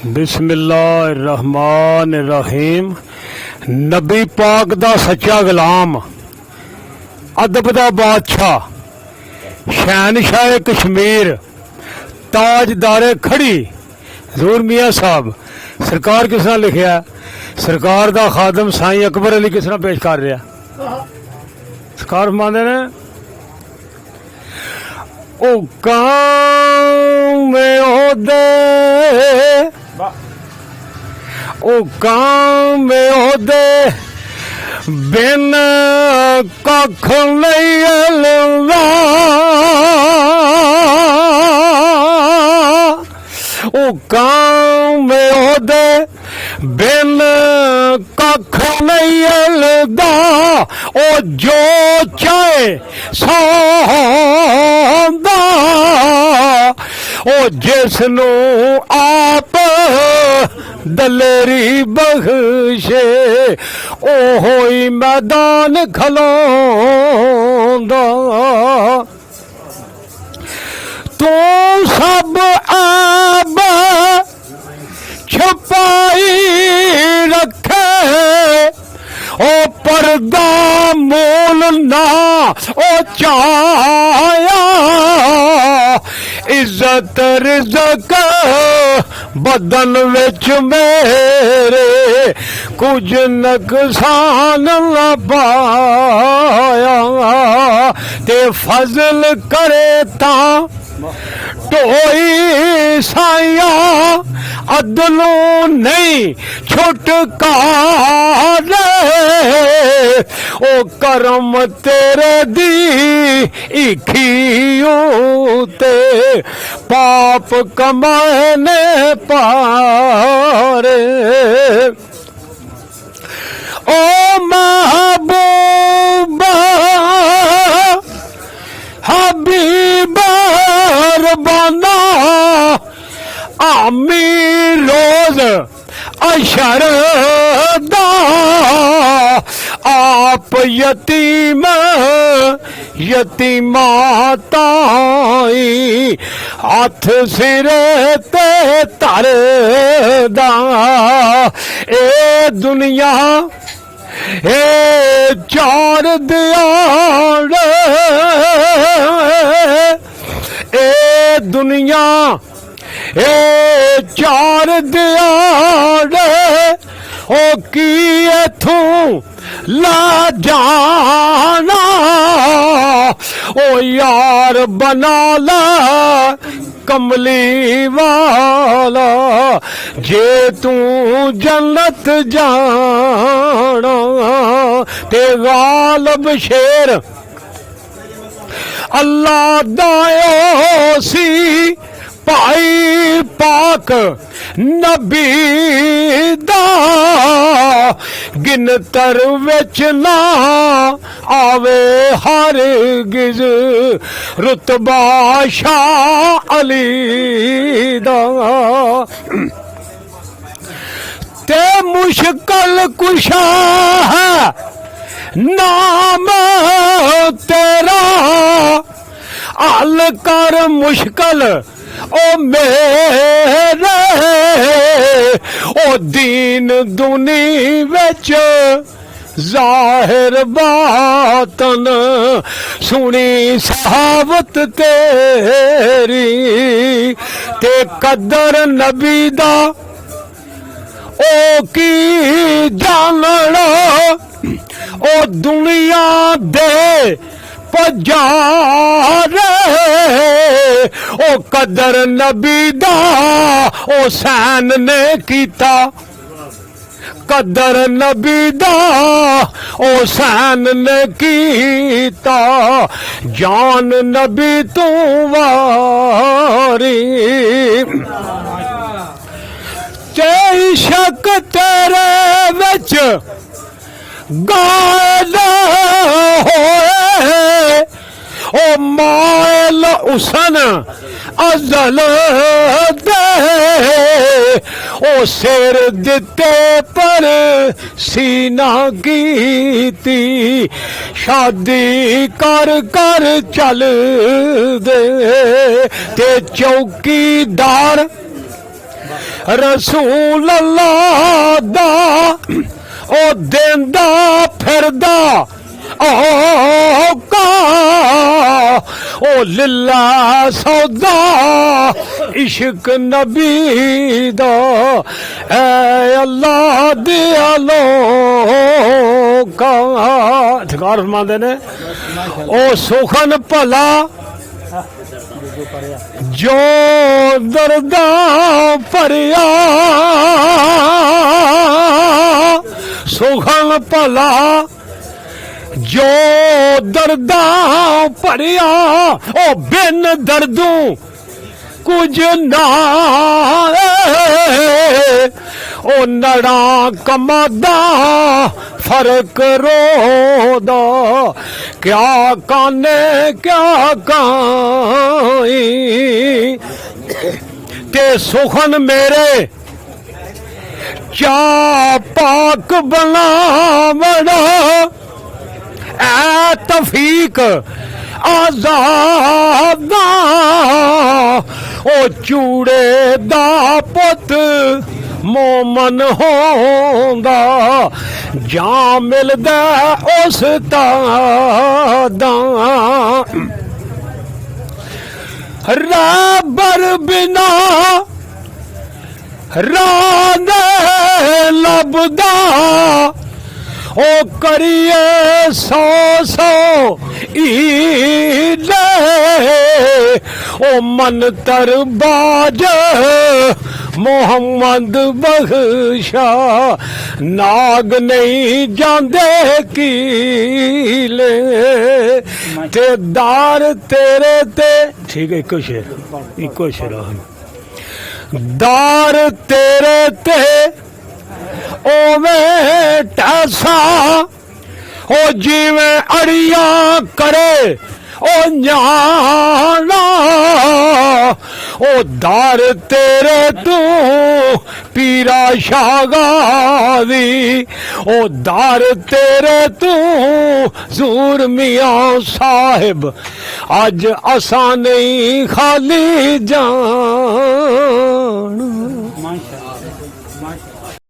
बिस्मिल्लाहिर्रहमानिर्रहीम। नबी पाक दा सच्चा गुलाम, अदब दा बादशाह, शहनशाह कश्मीर, ताजदारे खड़ी हजूर मियाँ साहब सरकार किस तरह लिखिया? सरकार दा खादम साईं अकबर अली किस तरह पेश कर रहा? सरकार फरमांदे ने ओ काम ओदे ओ काम ओदे बिन कख नहीं अलवा ओ काम ओदे बिन कख नहीं अलदा ओ जो चाहे सौंदा ओ जिसनू आप दलेरी बख्शे ओ होई मैदान खलोंदा। तू सब आब छुपाई रखे ओ पर्दा मोल ना ओ चाया इज्जत रिज़्क़ बदन विच मेरे कुछ नुकसान न पाया ते फजल करे ता टोई साया अदलों नहीं छुटकारे ओ करम तेरे दी इखियों पाप कमाने पारे ओ महबूबा हबीबा रबाना आमी रोज अशरदा आप यतीम यतीमा ताई हाथ सिरे ते तरदा ए दुनिया ए चार दियाड़े ए दुनिया ए चार दियाड़े ओ की इथों ला जाना ओ यार बना ला कमली वाला जे तू जन्नत जाना ते गालब शेर अल्लाह दायो सी भाई पाक नबी दा गिनतर विच ना आवे हर गिज रुतबा शाह अली दा ते मुश्किल कुशा है नाम तेरा हल कर मुश्किल ओ मेरे ओ दीन दुनी विच जाहिर बातन सुनी सहावत तेरी ते कदर नबी दा ओ की जानना ओ दुनिया दे पजारे ओ कदर नबी दा ओ सैन ने कीता कदर नबी दा ओ सैन ने कीता जान नबी तू वारी ते शक तेरे विच गाल होए ओ माल उसन अजल दे ओ सिर दिते पर सीना कीती शादी कर कर चल दे ते चौकीदार रसूल अल्लाह दा ओ देंदा फिरदा औका ओ लिल्ला सौदा इश्क नबी दा ऐ अल्लाह दिया लोका ठिकार फरमांदे ने ओ सुखन भला जो दर्दा भरिया सुखन भला जो दर्दा भरिया ओ बिन दर्दों कुछ ना ओ नड़ा कमादा फर्क रोदा क्या काने क्या काई ते सुखन मेरे चा पाक बनावड़ा ऐ तफीक आजादा ओ चूड़े दा पुत मोमन होंदा जा मिलदा उस तादा रबर बिना रान लभदा ओ करिए सौ सौ ईले ओ मनतर बाज मोहम्मद बख्शा नाग नहीं जांदे कीले ते दार तेरे ते ठीक है इको शेर दार तेरे ते ओवे टैसा ओ जिवें अड़िया करे ओ न्याणा ओ दार तेरे तू पीरा शागावी ओ दार तेरे तू जूर मियां साहिब अज असा नहीं खाली जान